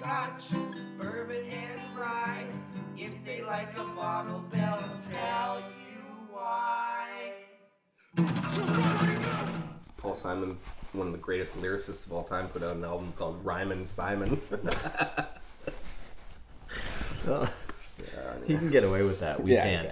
scotch, bourbon and rye. If they like a bottle, they'll tell you why. Paul Simon, one of the greatest lyricists of all time, put out an album called Rhymin' Simon. Well, he can get away with that. We can't.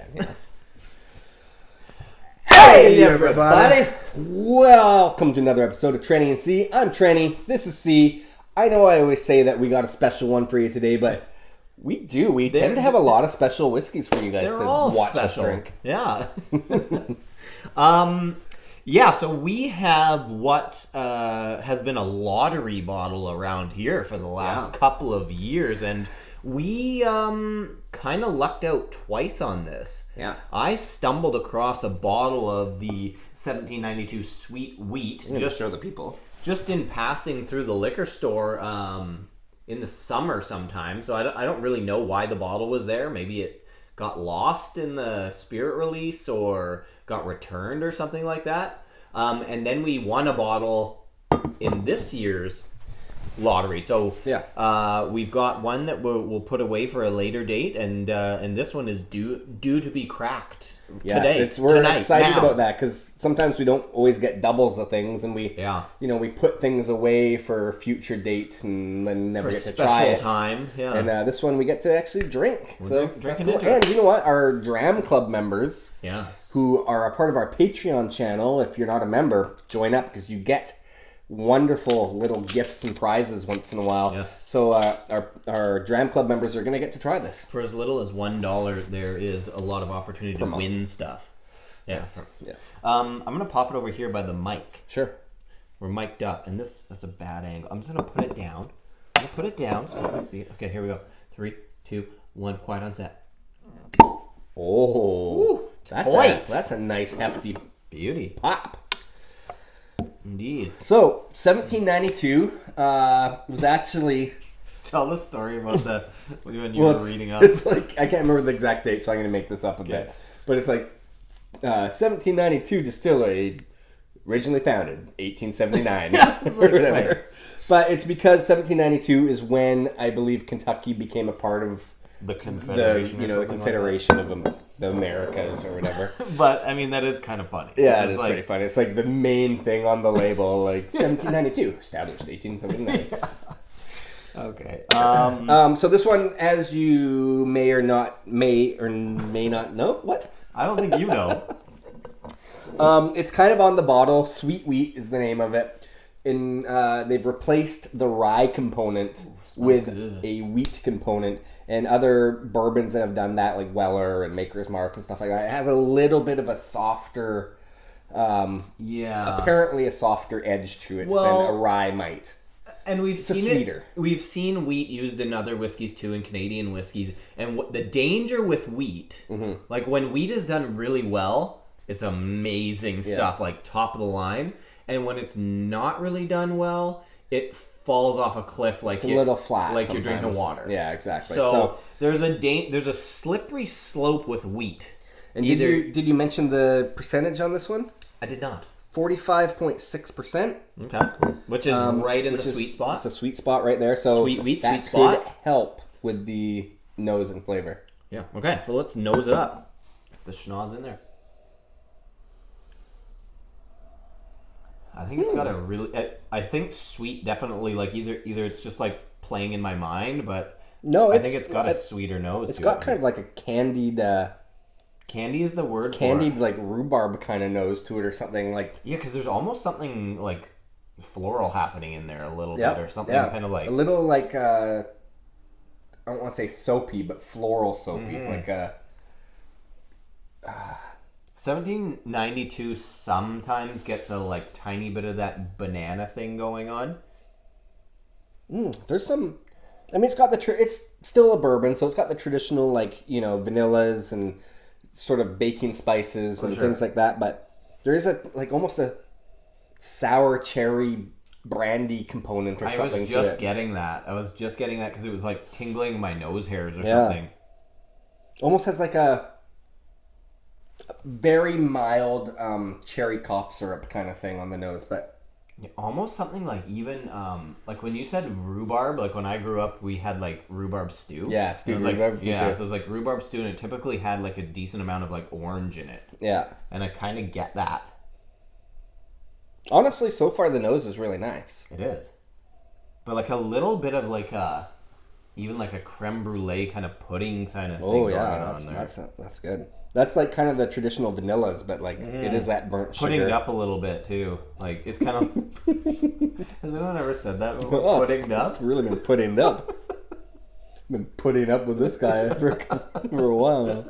Hey, everybody! Welcome to another episode of Trenny and C. I'm Trenny. This is C. I know I always say that we got a special one for you today, but we do. We tend to have a lot of special whiskeys for you guys to watch us drink. Yeah. So we have what has been a lottery bottle around here for the last couple of years, and we kind of lucked out twice on this. Yeah. I stumbled across a bottle of the 1792 Sweet Wheat. Just show the people. Just in passing through the liquor store in the summer sometime. So I don't really know why the bottle was there. Maybe it got lost in the spirit release or got returned or something like that. And then we won a bottle in this year's lottery. So we've got one that we'll put away for a later date, and this one is due to be cracked today. We're excited about that because sometimes we don't always get doubles of things, and we put things away for a future date and then never get to try it. Time, yeah. And this one we get to actually drink. We're drinking cool. And you know what? Our Dram Club members, who are a part of our Patreon channel, if you're not a member, join up because you get wonderful little gifts and prizes once in a while. Yes. So our Dram Club members are going to get to try this. For as little as $1, there is a lot of opportunity to win stuff. Yes. I'm going to pop it over here by the mic. Sure. We're mic'd up, and that's a bad angle. I'm just going to put it down. I'm going to put it down so you can see it. Okay, here we go. 3, 2, 1, quiet on set. Oh, that's a nice hefty beauty. Pop. Indeed. So, 1792 was actually... Tell the story about when you were reading up. It's like, I can't remember the exact date, so I'm going to make this up a bit. But it's like 1792 distillery, originally founded 1879 or whatever. Right. But it's because 1792 is when I believe Kentucky became a part of the Confederation, the Confederation of the Americas or whatever. But I mean, that is kind of funny. Yeah, it's pretty funny. It's like the main thing on the label, like 1792, established 1879. Okay. So this one, as you may or may not know, what? I don't think you know. It's kind of on the bottle. Sweet Wheat is the name of it. They've replaced the rye component with a wheat component, and other bourbons that have done that, like Weller and Maker's Mark and stuff like that. It has a little bit of a softer, apparently a softer edge to it than a rye might. And It's sweeter. We've seen wheat used in other whiskeys too, in Canadian whiskeys. And the danger with wheat, like when wheat is done really well, it's amazing stuff, like top of the line. And when it's not really done well, it falls off a cliff like it's a little flat, like sometimes. You're drinking water. Yeah, exactly. So there's a slippery slope with wheat. And did you mention the percentage on this one? I did not. 45.6%. Okay, which is right in the sweet spot. It's a sweet spot right there. So sweet wheat, that sweet spot. could help with the nose and flavor. Yeah. Okay. So let's nose it up. The schnoz in there. I think it's got a really... I think sweet definitely, like, either it's just, like, playing in my mind, but I think it's got a sweeter nose It's got kind of like a candied... candy is the word candied, for it. like, rhubarb kind of nose to it or something, like... Yeah, because there's almost something, like, floral happening in there a little bit, or something kind of like... A little, like, I don't want to say soapy, but floral soapy, like a... 1792 sometimes gets a like tiny bit of that banana thing going on. There's some. I mean, it's got it's still a bourbon, so it's got the traditional like vanillas and sort of baking spices and things like that. But there is almost a sour cherry brandy component or something. I was just getting that because it was like tingling my nose hairs or something. Almost has like a very mild cherry cough syrup kind of thing on the nose, but Almost something like even like when you said rhubarb, like when I grew up we had like rhubarb stew. Yeah, stewed It was rhubarb, like me yeah, too. so it was like rhubarb stew and it typically had like a decent amount of like orange in it. Yeah. And I kind of get that. Honestly, so far the nose is really nice. It is. But like a little bit of like a even like a creme brulee kind of pudding kind of thing going on there. That's good. That's like kind of the traditional vanillas, but like it is that burnt sugar. Puddinged up a little bit too. Like it's kind of. Has anyone ever said that? Oh, Puddinged up. It's really been puddinged up. Been putting up with this guy for a while now.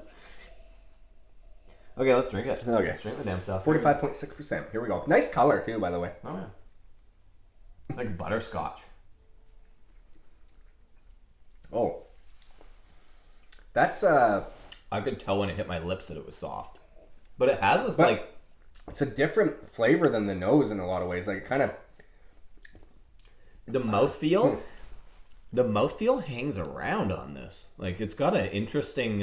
Okay, let's drink it. Okay. Let's drink the damn stuff. 45.6%. Here we go. Nice color too, by the way. Oh yeah. It's like butterscotch. Oh. That's I could tell when it hit my lips that it was soft, but it has this like. It's a different flavor than the nose in a lot of ways. Like it kind of. The mouthfeel. The mouthfeel hangs around on this. Like it's got an interesting.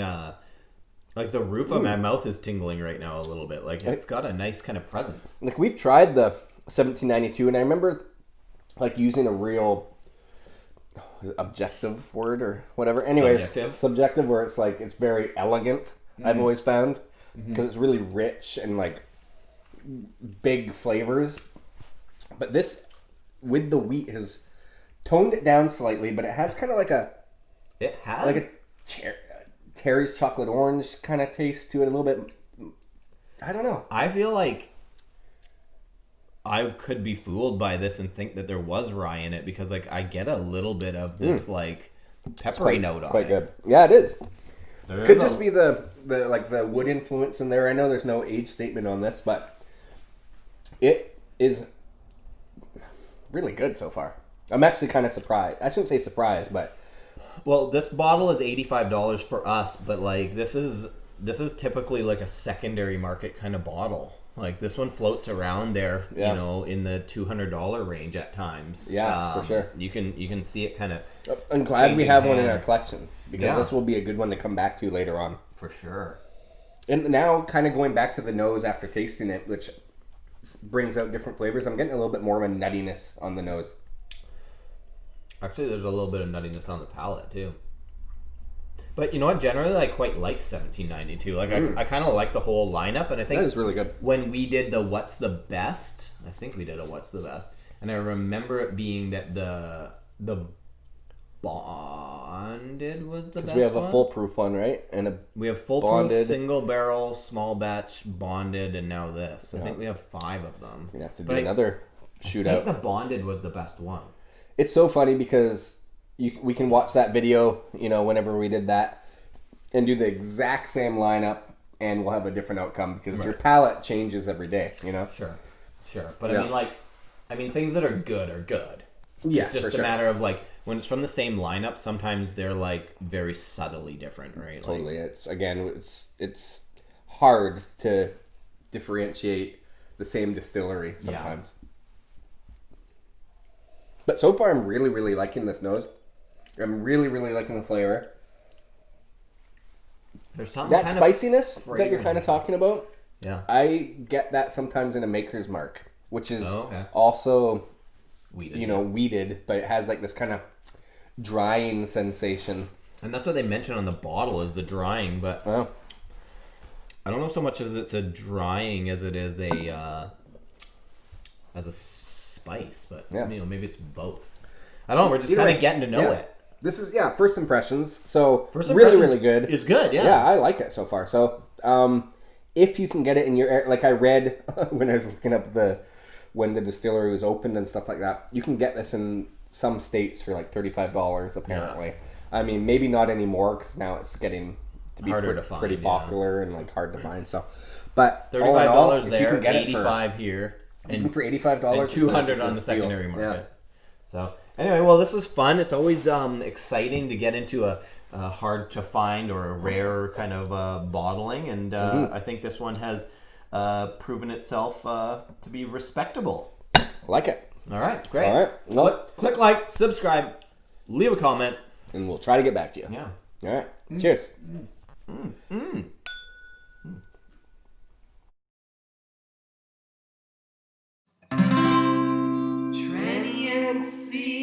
Like the roof of my mouth is tingling right now a little bit. Like it's got a nice kind of presence. Like we've tried the 1792, and I remember like using a real objective word or whatever. Anyways, subjective where it's like it's very elegant. I've always found because it's really rich and like big flavors. But this with the wheat has toned it down slightly, but it has kind of like a Terry's chocolate orange kind of taste to it a little bit. I don't know. I feel like I could be fooled by this and think that there was rye in it because like I get a little bit of this like peppery note on it. Quite good. Yeah, it is. There Could is just be the like the wood influence in there. I know there's no age statement on this, but it is really good so far. I'm actually kind of surprised. I shouldn't say surprised, but well, this bottle is $85 for us, but like this is typically like a secondary market kind of bottle. Like this one floats around there, you know, in the $200 range at times. Yeah, for sure. You can see it kind of. I'm glad we have one in our collection because this will be a good one to come back to later on. For sure. And now, kind of going back to the nose after tasting it, which brings out different flavors. I'm getting a little bit more of a nuttiness on the nose. Actually, there's a little bit of nuttiness on the palate too. But you know what? Generally, I quite like 1792. Like I kind of like the whole lineup, and I think that is really good. When we did the What's the Best, I think we did a What's the Best, and I remember it being that the bonded was the best. We have one. a foolproof one, right? And we have foolproof, bonded, single barrel, small batch, bonded, and now this. I think we have 5 of them. We have to do another shootout. I think the bonded was the best one. It's so funny because we can watch that video, you know, whenever we did that, and do the exact same lineup, and we'll have a different outcome because your palate changes every day, you know? Sure. But I mean, things that are good are good. Yeah, it's just a matter of like when it's from the same lineup, sometimes they're like very subtly different, right? Totally. Like, it's hard to differentiate the same distillery sometimes. Yeah. But so far, I'm really, really liking this nose. I'm really, really liking the flavor. There's something that spiciness that you're kind of talking about. Yeah, I get that sometimes in a Maker's Mark, which is also weeded, but it has like this kind of drying sensation. And that's what they mention on the bottle is the drying, but I don't know so much as it's a drying as it is a spice, but maybe it's both. I don't know. We're just kind of getting to know it. This is first impressions. So really good. It's good. Yeah, I like it so far. So if you can get it in your like I read when I was looking up when the distillery was opened and stuff like that, you can get this in some states for like $35 apparently. Yeah. I mean, maybe not anymore because now it's getting to be pretty popular and like hard to find. So, but $35 there, $85 here. And for $85, and $200 on the secondary market. Yeah. So anyway, well, this was fun. It's always exciting to get into a hard to find or a rare kind of bottling, and I think this one has proven itself to be respectable. Like it. All right, great. All right, click like, subscribe, leave a comment, and we'll try to get back to you. Yeah. All right. Cheers. and see